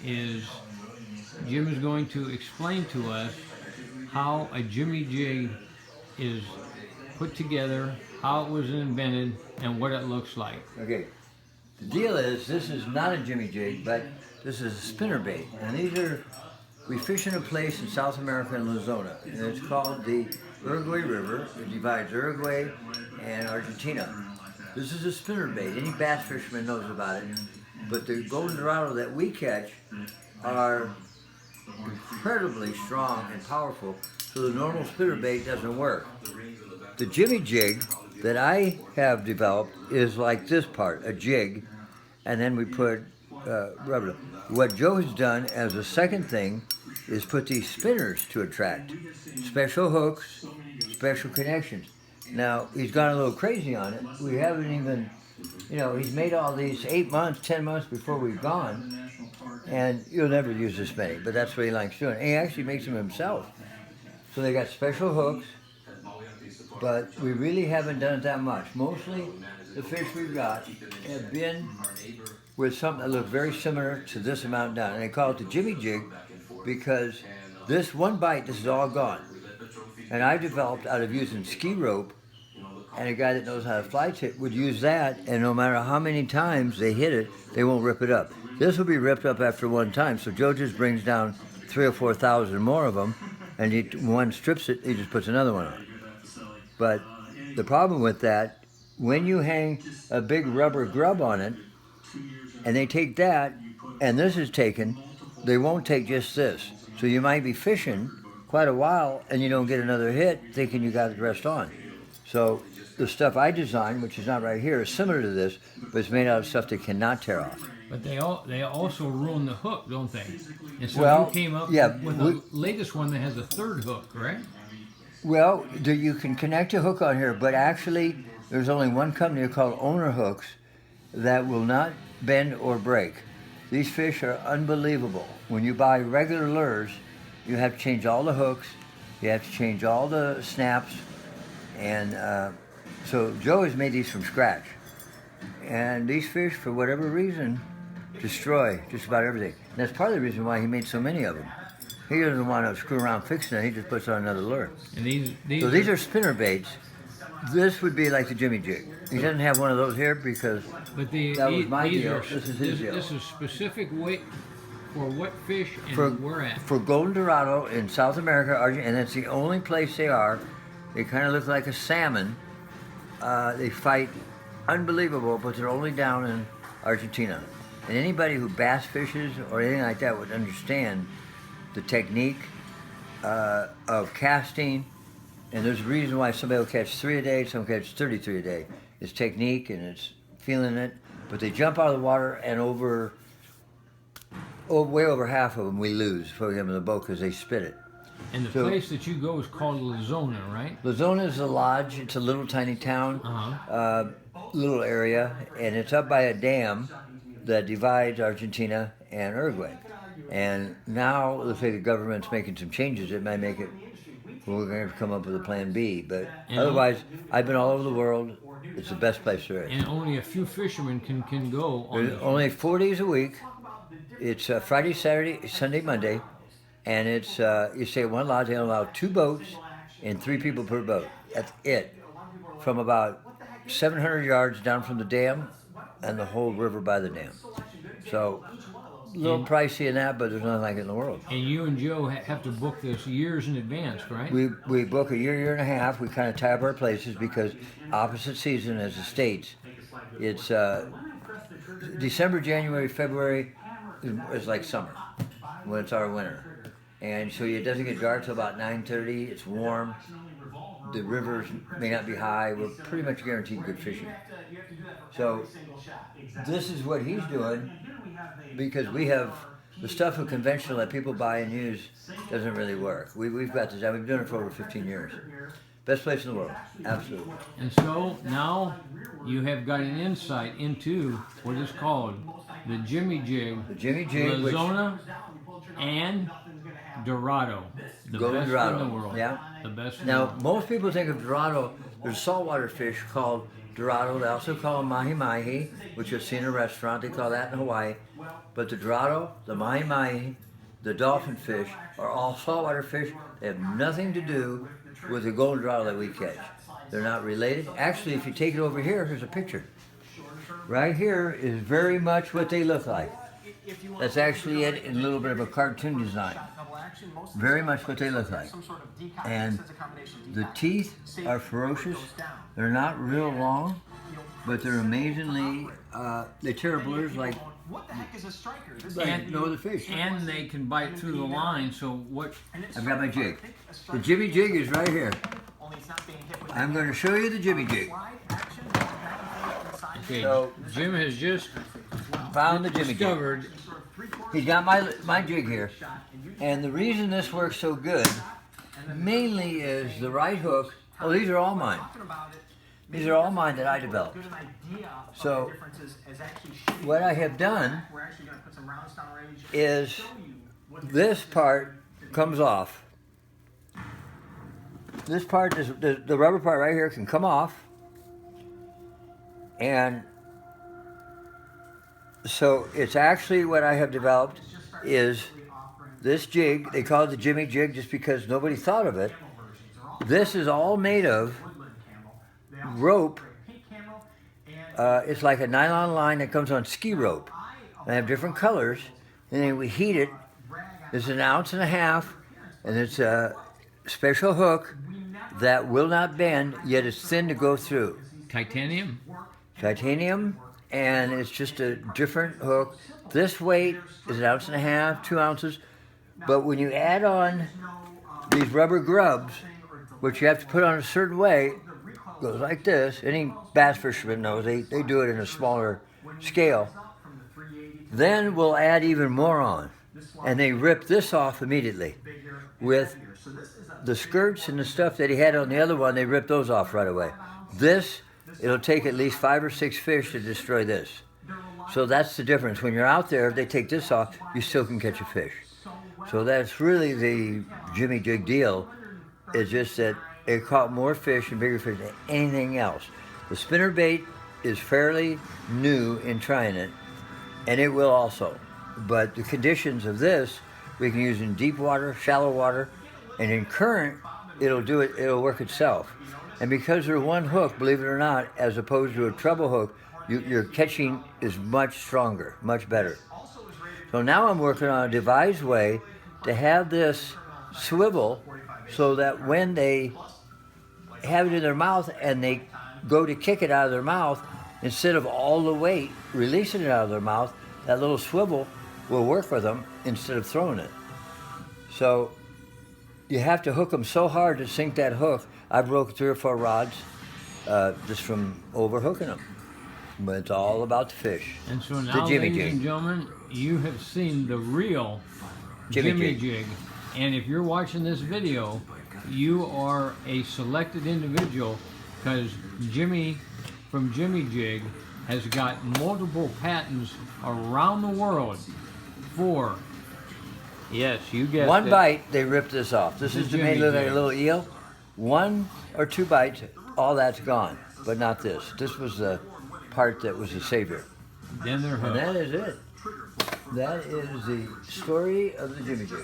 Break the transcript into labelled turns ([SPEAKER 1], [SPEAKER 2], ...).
[SPEAKER 1] is Jim is going to explain to us how a Jimmy Jig is put together, how it was invented, and what it looks like.
[SPEAKER 2] Okay. The deal is, this is not a Jimmy Jig, but this is a spinner bait. And we fish in a place in South America in Luzona, and it's called the Uruguay River. It divides Uruguay and Argentina. This is a spinner bait. Any bass fisherman knows about it. But the golden dorado that we catch are incredibly strong and powerful, so the normal spinner bait doesn't work. The Jimmy Jig that I have developed is like this part, a jig, and then we put rubber. What Joe has done as a second thing is put these spinners to attract. Special hooks, special connections. Now, he's gone a little crazy on it. We haven't even, he's made all these 8 months, 10 months before we've gone, and you'll never use this many, but that's what he likes doing. And he actually makes them himself. So they got special hooks, but we really haven't done it that much. Mostly the fish we've got have been with something that looks very similar to this amount down. And they call it the Jimmy Jig because this one bite, this is all gone. And I developed out of using ski rope, and a guy that knows how to fly tip would use that, and no matter how many times they hit it, they won't rip it up. This will be ripped up after one time, so Joe just brings down 3,000 or 4,000 more of them, and one strips it, he just puts another one on. But the problem with that, when you hang a big rubber grub on it, and they take that, and this is taken, they won't take just this. So you might be fishing quite a while, and you don't get another hit, thinking you got the rest on. So the stuff I designed, which is not right here, is similar to this, but it's made out of stuff that cannot tear off.
[SPEAKER 1] But they also ruin the hook, don't they? And so
[SPEAKER 2] Well,
[SPEAKER 1] you came up
[SPEAKER 2] yeah,
[SPEAKER 1] with the latest one that has a third hook, correct?
[SPEAKER 2] Well, you can connect a hook on here, but actually there's only one company called Owner Hooks that will not bend or break. These fish are unbelievable. When you buy regular lures, you have to change all the hooks, you have to change all the snaps, and so Joe has made these from scratch. And these fish, for whatever reason, destroy just about everything. And that's part of the reason why he made so many of them. He doesn't want to screw around fixing it, he just puts on another lure.
[SPEAKER 1] And
[SPEAKER 2] these are spinner baits. This would be like the Jimmy Jig. He doesn't have one of those here because that was my deal. This is his deal.
[SPEAKER 1] This is specific weight for what fish and where at?
[SPEAKER 2] For golden dorado in South America, Argentina, and that's the only place they are. They kind of look like a salmon. They fight unbelievable, but they're only down in Argentina. And anybody who bass fishes or anything like that would understand the technique of casting. And there's a reason why somebody will catch 3 a day, some catch 33 a day. It's technique and it's feeling it. But they jump out of the water, and way over half of them we lose before we get them in the boat because they spit it.
[SPEAKER 1] And the place that you go is called Luzona, right?
[SPEAKER 2] Luzona is a lodge. It's a little tiny town, little area, and it's up by a dam that divides Argentina and Uruguay. And now, let's say the government's making some changes, it might make it, we're going to come up with a plan B. But otherwise, I've been all over the world. It's the best place there is.
[SPEAKER 1] And only a few fishermen can go on
[SPEAKER 2] There's only 4 days a week. It's Friday, Saturday, Sunday, Monday. And it's, you stay at one lodge, they allow 2 boats and 3 people per boat. That's it. From about 700 yards down from the dam and the whole river by the dam. So, a little pricey in that, but there's nothing like it in the world.
[SPEAKER 1] And you and Joe have to book this years in advance, right?
[SPEAKER 2] We book a year and a half. We kind of tie up our places because opposite season as the States. It's December, January, February is like summer when it's our winter. And so it doesn't get dark till about 9:30. It's warm. The rivers may not be high. We're pretty much guaranteed good fishing. So this is what he's doing because we have the stuff of conventional that people buy and use doesn't really work. We've got this. We've been doing it for over 15 years. Best place in the world, absolutely.
[SPEAKER 1] And so now you have got an insight into what is called the Jimmy Jig, Luzona, and Dorado, the
[SPEAKER 2] golden
[SPEAKER 1] best
[SPEAKER 2] dorado
[SPEAKER 1] in the world.
[SPEAKER 2] Yeah.
[SPEAKER 1] The best in
[SPEAKER 2] now,
[SPEAKER 1] the world.
[SPEAKER 2] most people think of dorado, there's a saltwater fish called Dorado. They also call them mahi-mahi, which you'll see in a restaurant. They call that in Hawaii. But the Dorado, the mahi-mahi, the dolphin fish are all saltwater fish. They have nothing to do with the golden Dorado that we catch. They're not related. Actually, if you take it over here, here's a picture. Right here is very much what they look like. That's actually it in a little bit of a cartoon design. Very much what they look like. And the teeth are ferocious. They're not real long, but they're amazingly, they tear blurs like no other fish.
[SPEAKER 1] And they can bite through the line, so what?
[SPEAKER 2] I've got my jig. The Jimmy Jig is right here. I'm going to show you the Jimmy Jig.
[SPEAKER 1] Okay,
[SPEAKER 2] So,
[SPEAKER 1] Jim has just
[SPEAKER 2] found the Jimmy
[SPEAKER 1] discovered.
[SPEAKER 2] Jig. He's got my jig here. And the reason this works so good mainly is the right hook. Oh, these are all mine. These are all mine that I developed. So what I have done is this part comes off. This part, is the rubber part right here can come off. And so it's actually what I have developed is this jig. They call it the Jimmy Jig just because nobody thought of it. This is all made of rope. It's like a nylon line that comes on ski rope. They have different colors, and then we heat it. It's 1.5 ounces, and it's a special hook that will not bend, yet it's thin to go through.
[SPEAKER 1] Titanium?
[SPEAKER 2] Titanium, and it's just a different hook. This weight is 1.5 ounces, 2 ounces, but when you add on these rubber grubs, which you have to put on a certain way, goes like this. Any bass fisherman knows they do it in a smaller scale. Then we'll add even more on, and they rip this off immediately. With the skirts and the stuff that he had on the other one, they rip those off right away. This, it'll take at least 5 or 6 fish to destroy this. So that's the difference. When you're out there, if they take this off, you still can catch a fish. So that's really the Jimmy Jig deal. It's just that it caught more fish and bigger fish than anything else. The spinner bait is fairly new in trying it, and it will also. But the conditions of this, we can use in deep water, shallow water, and in current, it'll work itself. And because they're one hook, believe it or not, as opposed to a treble hook, your catching is much stronger, much better. So now I'm working on a devised way to have this swivel so that when they have it in their mouth and they go to kick it out of their mouth, instead of all the weight releasing it out of their mouth, that little swivel will work for them instead of throwing it. So you have to hook them so hard to sink that hook. I broke 3 or 4 rods just from overhooking them. But it's all about the fish.
[SPEAKER 1] And so now, ladies and gentlemen, you have seen the real Jimmy Jig. And if you're watching this video, you are a selected individual, because Jimmy from Jimmy Jig has got multiple patents around the world for, yes, you guessed
[SPEAKER 2] one
[SPEAKER 1] it,
[SPEAKER 2] bite, they ripped this off. This is to make it look like a little eel. 1 or 2 bites, all that's gone, but not this. This was the part that was the savior.
[SPEAKER 1] Then they're hooked.
[SPEAKER 2] And that is it. That is the story of the Jimmy Jig.